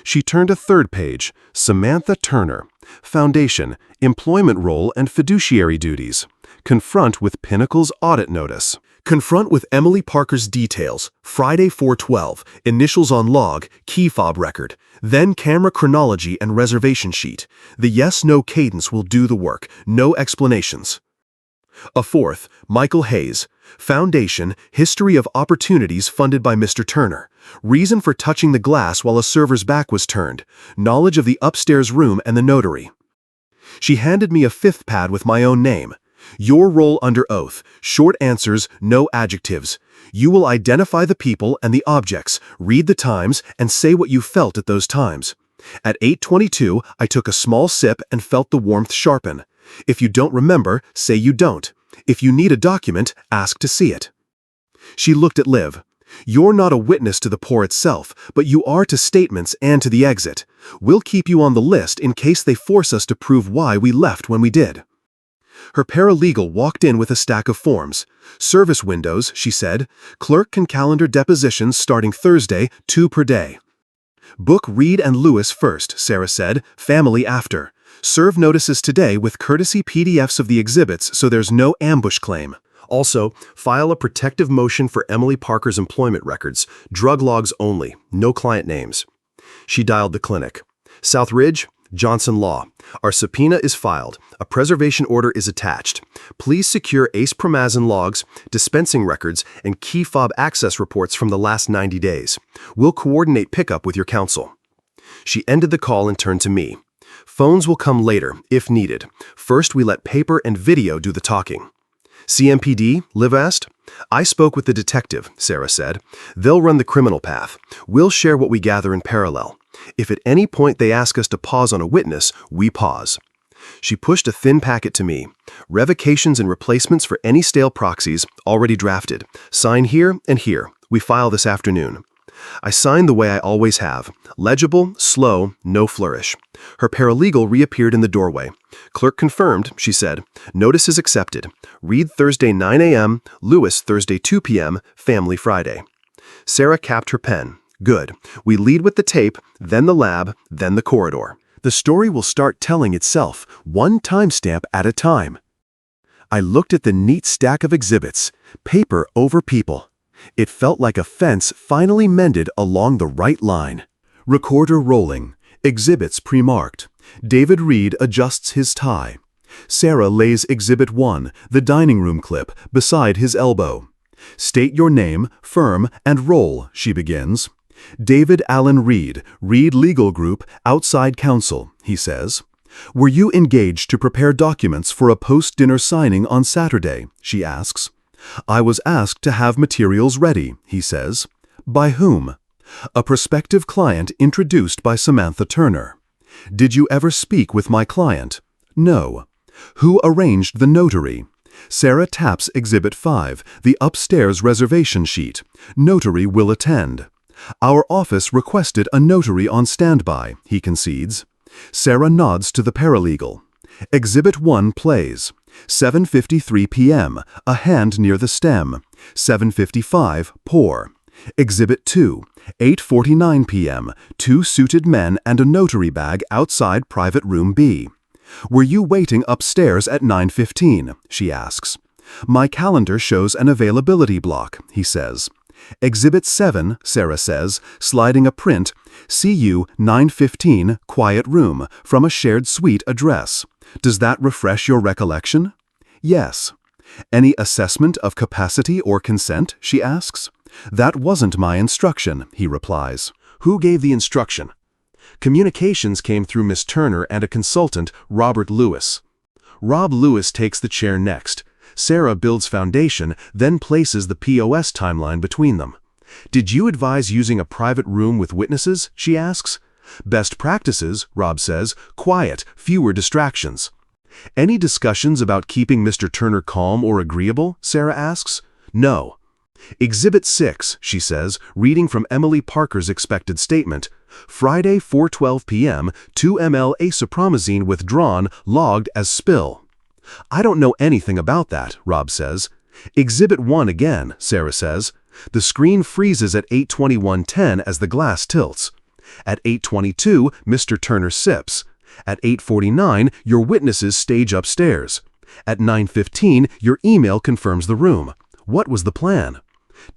She turned a third page, Samantha Turner, foundation, employment role and fiduciary duties. Confront with Pinnacle's audit notice. Confront with Emily Parker's details, Friday 4:12, initials on log, key fob record, then camera chronology and reservation sheet. The yes-no cadence will do the work, no explanations. A fourth, Michael Hayes, foundation, history of opportunities funded by Mr. Turner, reason for touching the glass while a server's back was turned, knowledge of the upstairs room and the notary. She handed me a fifth pad with my own name. Your role under oath, short answers, no adjectives. You will identify the people and the objects, read the times, and say what you felt at those times. At 8:22, I took a small sip and felt the warmth sharpen. If you don't remember, say you don't. If you need a document, ask to see it. She looked at Liv. You're not a witness to the pour itself, but you are to statements and to the exit. We'll keep you on the list in case they force us to prove why we left when we did. Her paralegal walked in with a stack of forms. Service windows, she said. Clerk can calendar depositions starting Thursday, 2 per day. Book Reed and Lewis first, Sarah said. Family after. Serve notices today with courtesy PDFs of the exhibits so there's no ambush claim. Also, file a protective motion for Emily Parker's employment records. Drug logs only. No client names. She dialed the clinic. South Ridge, Johnson Law. Our subpoena is filed. A preservation order is attached. Please secure Acepromazine logs, dispensing records, and key fob access reports from the last 90 days. We'll coordinate pickup with your counsel. She ended the call and turned to me. Phones will come later, if needed. First, we let paper and video do the talking. CMPD, Liv asked. I spoke with the detective, Sarah said. They'll run the criminal path. We'll share what we gather in parallel. If at any point they ask us to pause on a witness, we pause. She pushed a thin packet to me. Revocations and replacements for any stale proxies, already drafted. Sign here and here. We file this afternoon. I signed the way I always have. Legible, slow, no flourish. Her paralegal reappeared in the doorway. Clerk confirmed, she said. Notice is accepted. Reed Thursday 9 a.m., Lewis Thursday 2 p.m., Family Friday. Sarah capped her pen. Good. We lead with the tape, then the lab, then the corridor. The story will start telling itself, one timestamp at a time. I looked at the neat stack of exhibits, paper over people. It felt like a fence finally mended along the right line. Recorder rolling. Exhibits pre-marked. David Reed adjusts his tie. Sarah lays Exhibit 1, the dining room clip, beside his elbow. State your name, firm, and role, she begins. David Allen Reed, Reed Legal Group, outside counsel, he says. Were you engaged to prepare documents for a post-dinner signing on Saturday, she asks. I was asked to have materials ready, he says. By whom? A prospective client introduced by Samantha Turner. Did you ever speak with my client? No. Who arranged the notary? Sarah taps Exhibit 5, the upstairs reservation sheet. Notary will attend. Our office requested a notary on standby, he concedes. Sarah nods to the paralegal. Exhibit 1 plays. 7:53 p.m., a hand near the stem. 7:55, pour. Exhibit 2, 8:49 p.m., 2 suited men and a notary bag outside private room B. Were you waiting upstairs at 9:15, she asks. My calendar shows an availability block, he says. Exhibit 7, Sarah says, sliding a print, see you 9:15, quiet room, from a shared suite address. Does that refresh your recollection? Yes. Any assessment of capacity or consent, she asks. That wasn't my instruction, he replies. Who gave the instruction? Communications came through Miss Turner and a consultant, Robert Lewis. Rob Lewis takes the chair next. Sarah builds foundation, then places the POS timeline between them. Did you advise using a private room with witnesses, she asks. Best practices, Rob says, quiet, fewer distractions. Any discussions about keeping Mr. Turner calm or agreeable, Sarah asks. No. Exhibit 6, she says, reading from Emily Parker's expected statement. Friday 4:12 p.m., 2 ml Acepromazine withdrawn, logged as spill. I don't know anything about that, Rob says. Exhibit 1 again, Sarah says. The screen freezes at 8:21:10 as the glass tilts. At 8:22, Mr. Turner sips. At 8:49, your witnesses stage upstairs. At 9:15, your email confirms the room. What was the plan?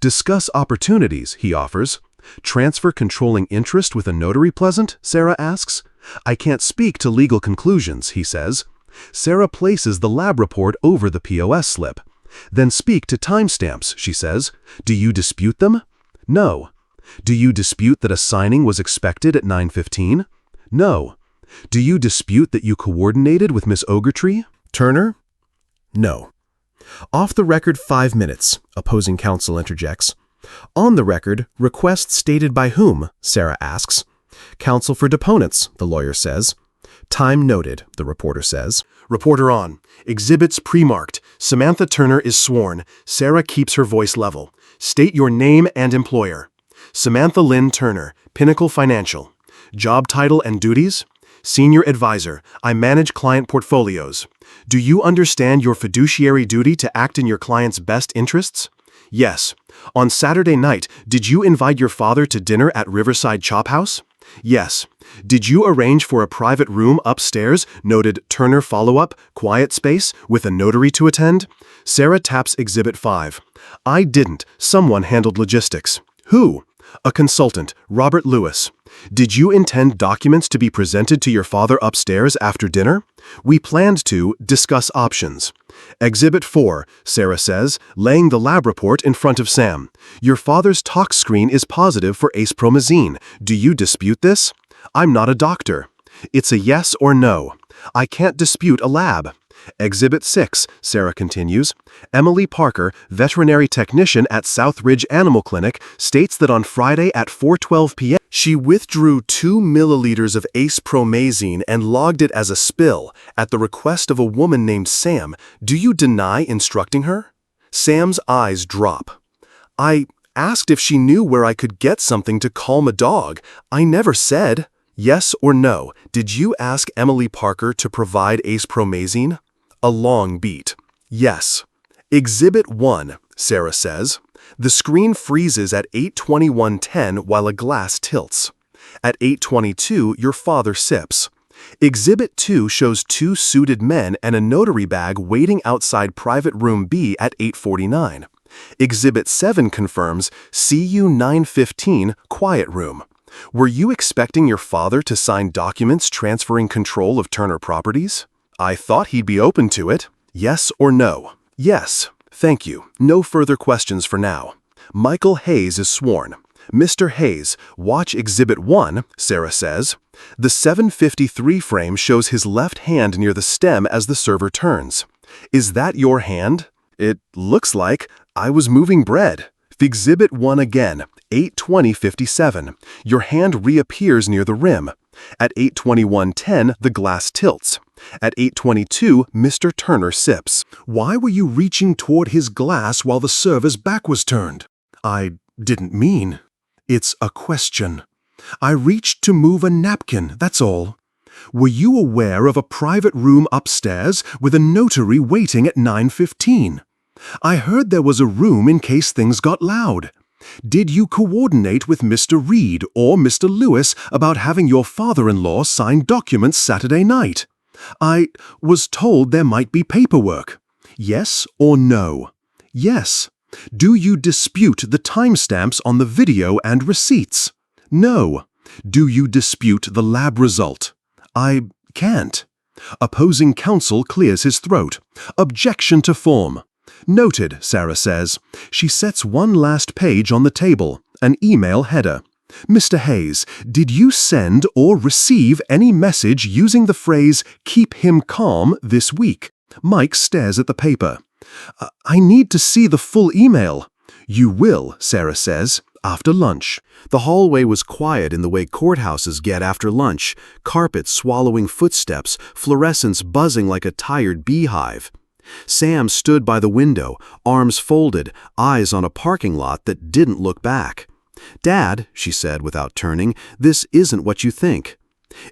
Discuss opportunities, he offers. Transfer controlling interest with a notary pleasant, Sarah asks. I can't speak to legal conclusions, he says. Sarah places the lab report over the POS slip. Then speak to timestamps, she says. Do you dispute them? No. Do you dispute that a signing was expected at 9:15? No. Do you dispute that you coordinated with Miss Ogletree? Turner? No. Off the record 5 minutes, opposing counsel interjects. On the record, request stated by whom? Sarah asks. Counsel for deponents, the lawyer says. Time noted, the reporter says. Reporter on. Exhibits pre-marked. Samantha Turner is sworn. Sarah keeps her voice level. State your name and employer. Samantha Lynn Turner, Pinnacle Financial. Job title and duties. Senior Advisor, I manage client portfolios. Do you understand your fiduciary duty to act in your client's best interests? Yes. On Saturday night, did you invite your father to dinner at Riverside Chop House? Yes. Did you arrange for a private room upstairs, noted Turner follow-up, quiet space, with a notary to attend? Sarah taps Exhibit 5. I didn't. Someone handled logistics. Who? A consultant, Robert Lewis. Did you intend documents to be presented to your father upstairs after dinner? We planned to discuss options. Exhibit 4, Sarah says, laying the lab report in front of Sam. Your father's tox screen is positive for Acepromazine. Do you dispute this? I'm not a doctor. It's a yes or no. I can't dispute a lab. Exhibit 6, Sarah continues. Emily Parker, veterinary technician at Southridge Animal Clinic, states that on Friday at 4:12 p.m. she withdrew 2 milliliters of Acepromazine and logged it as a spill at the request of a woman named Sam. Do you deny instructing her? Sam's eyes drop. I asked if she knew where I could get something to calm a dog. I never said. Yes or no, did you ask Emily Parker to provide Acepromazine? A long beat. Yes. Exhibit 1, Sarah says. The screen freezes at 8:21:10 while a glass tilts. At 8:22, your father sips. Exhibit 2 shows 2 suited men and a notary bag waiting outside private room B at 8:49. Exhibit 7 confirms CU 915 quiet room. Were you expecting your father to sign documents transferring control of Turner Properties? I thought he'd be open to it. Yes or no? Yes. Thank you. No further questions for now. Michael Hayes is sworn. Mr. Hayes, watch Exhibit 1, Sarah says. The 753 frame shows his left hand near the stem as the server turns. Is that your hand? It looks like. I was moving bread. Exhibit 1 again, 8:20:57. Your hand reappears near the rim. At 8:21:10, the glass tilts. At 8:22, Mr. Turner sips. Why were you reaching toward his glass while the server's back was turned? I didn't mean. It's a question. I reached to move a napkin, that's all. Were you aware of a private room upstairs with a notary waiting at 9:15? I heard there was a room in case things got loud. Did you coordinate with Mr. Reed or Mr. Lewis about having your father-in-law sign documents Saturday night? I was told there might be paperwork. Yes or no? Yes. Do you dispute the timestamps on the video and receipts? No. Do you dispute the lab result? I can't. Opposing counsel clears his throat. Objection to form. Noted, Sarah says. She sets one last page on the table, an email header. Mr. Hayes, did you send or receive any message using the phrase, keep him calm, this week? Mike stares at the paper. I need to see the full email. You will, Sarah says, after lunch. The hallway was quiet in the way courthouses get after lunch, carpet swallowing footsteps, fluorescence buzzing like a tired beehive. Sam stood by the window, arms folded, eyes on a parking lot that didn't look back. Dad, she said without turning, this isn't what you think.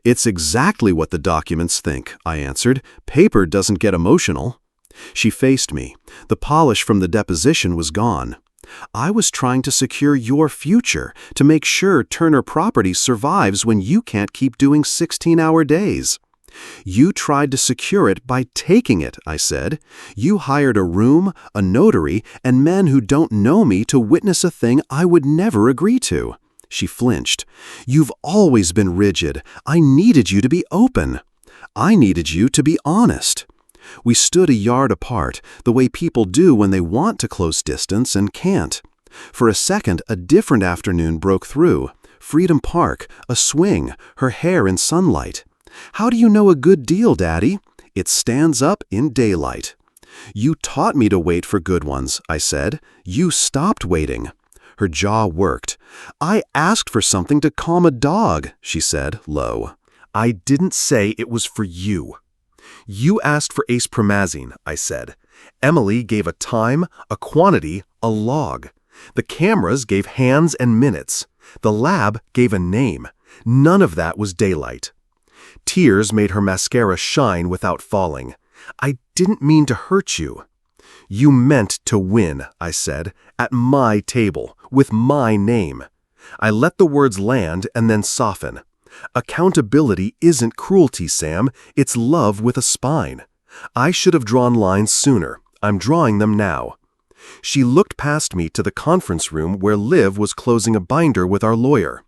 It's exactly what the documents think, I answered. Paper doesn't get emotional. She faced me. The polish from the deposition was gone. I was trying to secure your future, to make sure Turner Properties survives when you can't keep doing 16-hour days. You tried to secure it by taking it, I said. You hired a room, a notary, and men who don't know me to witness a thing I would never agree to. She flinched. You've always been rigid. I needed you to be open. I needed you to be honest. We stood a yard apart, the way people do when they want to close distance and can't. For a second, a different afternoon broke through. Freedom Park, a swing, her hair in sunlight. How do you know a good deal, Daddy? It stands up in daylight. You taught me to wait for good ones, I said. You stopped waiting. Her jaw worked. I asked for something to calm a dog, she said, low. I didn't say it was for you. You asked for Acepromazine, I said. Emily gave a time, a quantity, a log. The cameras gave hands and minutes. The lab gave a name. None of that was daylight. Tears made her mascara shine without falling. "I didn't mean to hurt you." "You meant to win," I said, "at my table, with my name." I let the words land and then soften. "Accountability isn't cruelty, Sam. It's love with a spine. I should have drawn lines sooner. I'm drawing them now." She looked past me to the conference room where Liv was closing a binder with our lawyer.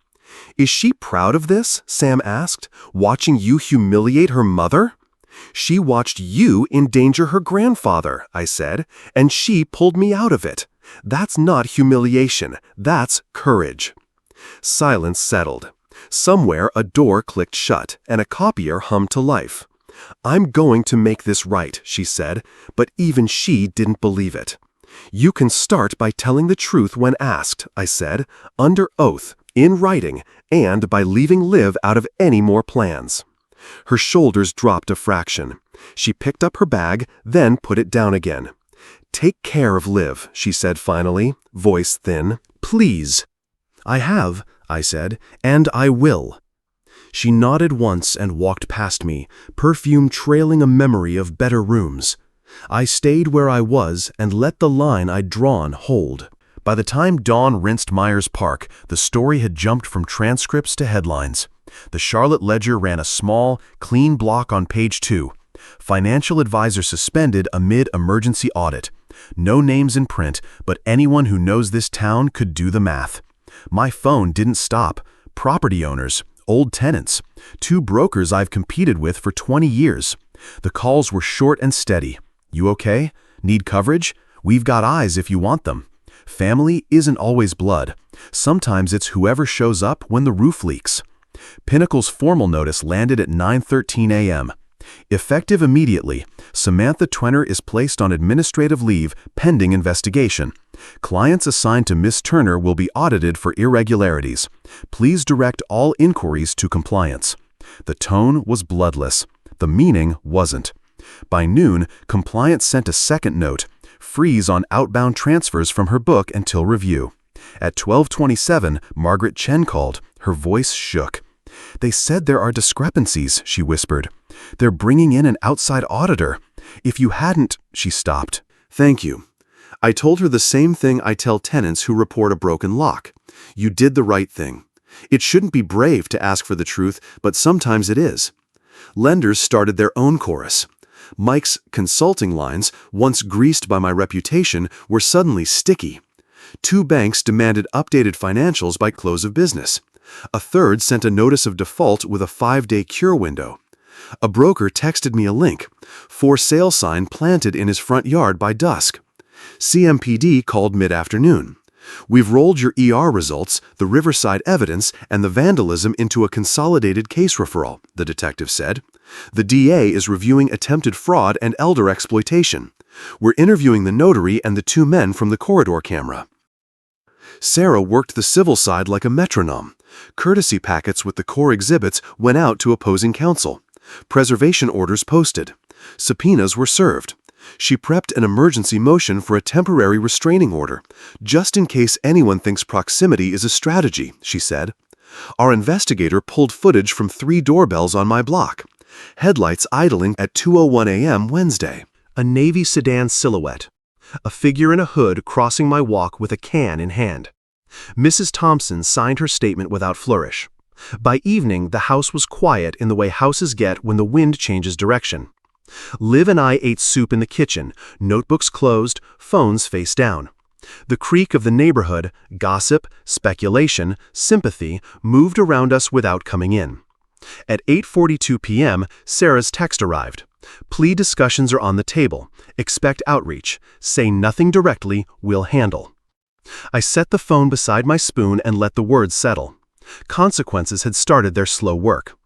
"Is she proud of this?" Sam asked, "watching you humiliate her mother?" "She watched you endanger her grandfather," I said, "and she pulled me out of it. That's not humiliation. That's courage." Silence settled. Somewhere a door clicked shut, and a copier hummed to life. "I'm going to make this right," she said, but even she didn't believe it. "You can start by telling the truth when asked," I said, "under oath, in writing, and by leaving Liv out of any more plans." Her shoulders dropped a fraction. She picked up her bag, then put it down again. "Take care of Liv," she said finally, voice thin. "Please." "I have," I said, "and I will." She nodded once and walked past me, perfume trailing a memory of better rooms. I stayed where I was and let the line I'd drawn hold. By the time dawn rinsed Myers Park, the story had jumped from transcripts to headlines. The Charlotte Ledger ran a small, clean block on page 2. "Financial advisor suspended amid emergency audit." No names in print, but anyone who knows this town could do the math. My phone didn't stop. Property owners, old tenants, 2 brokers I've competed with for 20 years. The calls were short and steady. "You okay? Need coverage? We've got eyes if you want them." Family isn't always blood. Sometimes it's whoever shows up when the roof leaks. Pinnacle's formal notice landed at 9:13 a.m. Effective immediately, Samantha Twenner is placed on administrative leave pending investigation. Clients assigned to Miss Turner will be audited for irregularities. Please direct all inquiries to compliance. The tone was bloodless. The meaning wasn't. By noon, compliance sent a second note: freeze on outbound transfers from her book until review. At 12:27, Margaret Chen called. Her voice shook. "They said there are discrepancies," she whispered. "They're bringing in an outside auditor. If you hadn't—" She stopped. "Thank you." I told her the same thing I tell tenants who report a broken lock. You did the right thing. It shouldn't be brave to ask for the truth, but sometimes it is. Lenders started their own chorus. Mike's consulting lines, once greased by my reputation, were suddenly sticky. 2 banks demanded updated financials by close of business. A third sent a notice of default with a 5-day cure window. A broker texted me a link: "For sale" sign planted in his front yard by dusk. CMPD called mid-afternoon. "We've rolled your ER results, the Riverside evidence, and the vandalism into a consolidated case referral," the detective said. "The DA is reviewing attempted fraud and elder exploitation. We're interviewing the notary and the 2 men from the corridor camera." Sarah worked the civil side like a metronome. Courtesy packets with the core exhibits went out to opposing counsel. Preservation orders posted. Subpoenas were served. She prepped an emergency motion for a temporary restraining order, just in case anyone thinks proximity is a strategy, she said. Our investigator pulled footage from 3 doorbells on my block. Headlights idling at 2:01 a.m. Wednesday. A navy sedan silhouette. A figure in a hood crossing my walk with a can in hand. Mrs. Thompson signed her statement without flourish. By evening, the house was quiet in the way houses get when the wind changes direction. Liv and I ate soup in the kitchen, notebooks closed, phones face down. The creak of the neighborhood, gossip, speculation, sympathy, moved around us without coming in. At 8:42 p.m., Sarah's text arrived. "Plea discussions are on the table. Expect outreach. Say nothing directly, we'll handle." I set the phone beside my spoon and let the words settle. Consequences had started their slow work.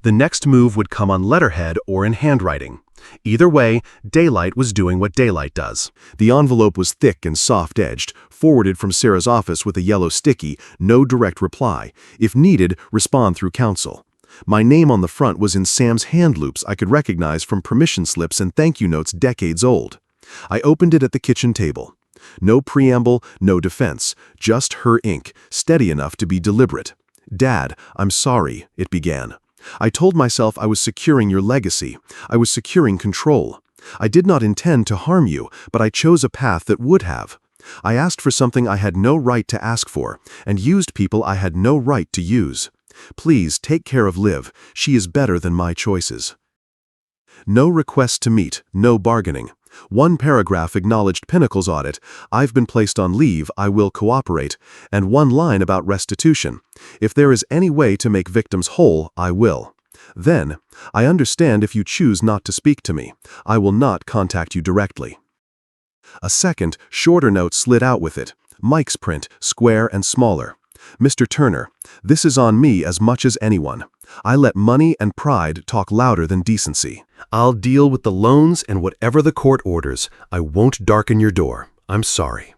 The next move would come on letterhead or in handwriting. Either way, daylight was doing what daylight does. The envelope was thick and soft-edged, forwarded from Sarah's office with a yellow sticky, no direct reply. If needed, respond through counsel. My name on the front was in Sam's hand loops I could recognize from permission slips and thank you notes decades old. I opened it at the kitchen table. No preamble, no defense, just her ink, steady enough to be deliberate. "Dad, I'm sorry," it began. I told myself I was securing your legacy. I was securing control. I did not intend to harm you, but I chose a path that would have. I asked for something I had no right to ask for, and used people I had no right to use. Please take care of Liv. She is better than my choices. No request to meet, no bargaining. One paragraph acknowledged Pinnacle's audit, I've been placed on leave, I will cooperate, and one line about restitution. If there is any way to make victims whole, I will. Then, I understand if you choose not to speak to me. I will not contact you directly. A second, shorter note slid out with it. Mike's print, square and smaller. Mr. Turner, this is on me as much as anyone. I let money and pride talk louder than decency. I'll deal with the loans and whatever the court orders. I won't darken your door. I'm sorry.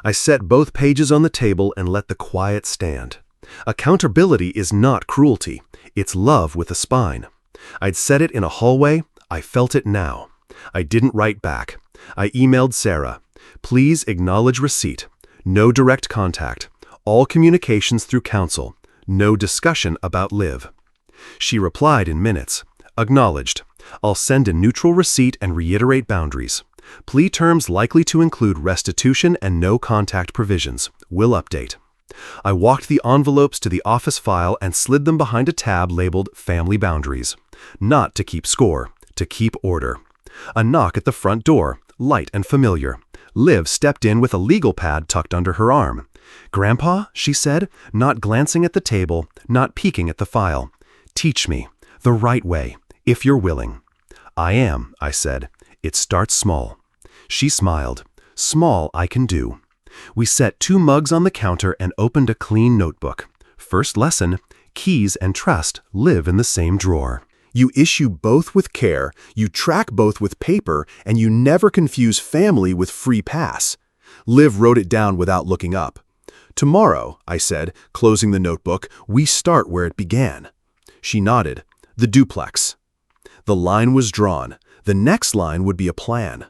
I set both pages on the table and let the quiet stand. Accountability is not cruelty. It's love with a spine. I'd said it in a hallway. I felt it now. I didn't write back. I emailed Sarah. Please acknowledge receipt. No direct contact. All communications through counsel. No discussion about Liv. She replied in minutes. Acknowledged. I'll send a neutral receipt and reiterate boundaries. Plea terms likely to include restitution and no contact provisions. Will update. I walked the envelopes to the office file and slid them behind a tab labeled Family Boundaries. Not to keep score, to keep order. A knock at the front door, light and familiar. Liv stepped in with a legal pad tucked under her arm. Grandpa, she said, not glancing at the table, not peeking at the file. Teach me, the right way, if you're willing. I am, I said. It starts small. She smiled. Small I can do. We set 2 mugs on the counter and opened a clean notebook. First lesson, keys and trust live in the same drawer. You issue both with care, you track both with paper, and you never confuse family with free pass. Liv wrote it down without looking up. Tomorrow, I said, closing the notebook, we start where it began. She nodded. The duplex. The line was drawn. The next line would be a plan.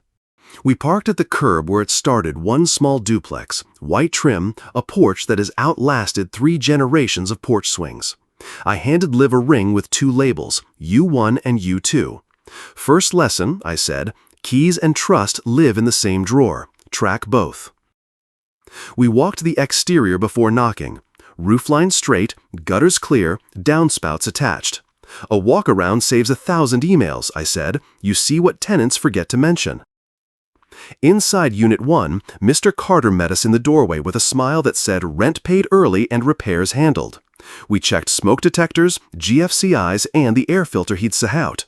We parked at the curb where it started, one small duplex, white trim, a porch that has outlasted 3 generations of porch swings. I handed Liv a ring with 2 labels, U1 and U2. First lesson, I said, keys and trust live in the same drawer. Track both. We walked the exterior before knocking. Roofline straight, gutters clear, downspouts attached. A walk-around saves 1,000 emails, I said. You see what tenants forget to mention. Inside Unit 1, Mr. Carter met us in the doorway with a smile that said rent paid early and repairs handled. We checked smoke detectors, GFCIs, and the air filter he'd out.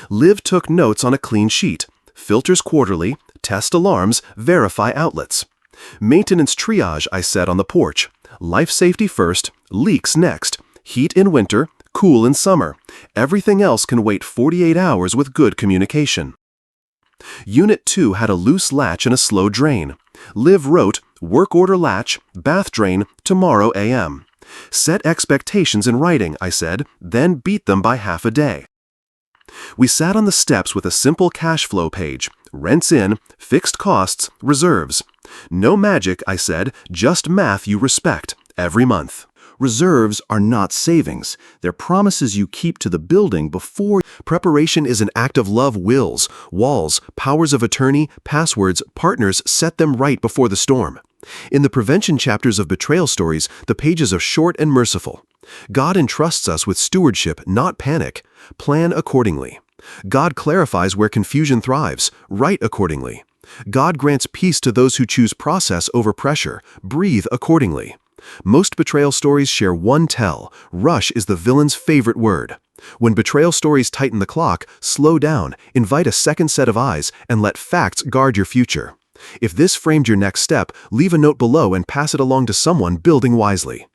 Liv took notes on a clean sheet. Filters quarterly, test alarms, verify outlets. Maintenance triage, I said on the porch. Life safety first, leaks next. Heat in winter, cool in summer. Everything else can wait 48 hours with good communication. Unit 2 had a loose latch and a slow drain. Liv wrote, work order latch, bath drain, tomorrow a.m. Set expectations in writing, I said, then beat them by half a day. We sat on the steps with a simple cash flow page. Rents in, fixed costs, reserves. No magic, I said, just math you respect, every month. Reserves are not savings. They're promises you keep to the building before. Preparation is an act of love. Wills, walls, powers of attorney, passwords, partners set them right before the storm. In the prevention chapters of betrayal stories, the pages are short and merciful. God entrusts us with stewardship, not panic. Plan accordingly. God clarifies where confusion thrives. Write accordingly. God grants peace to those who choose process over pressure. Breathe accordingly. Most betrayal stories share one tell. Rush is the villain's favorite word. When betrayal stories tighten the clock, slow down, invite a second set of eyes, and let facts guard your future. If this framed your next step, leave a note below and pass it along to someone building wisely.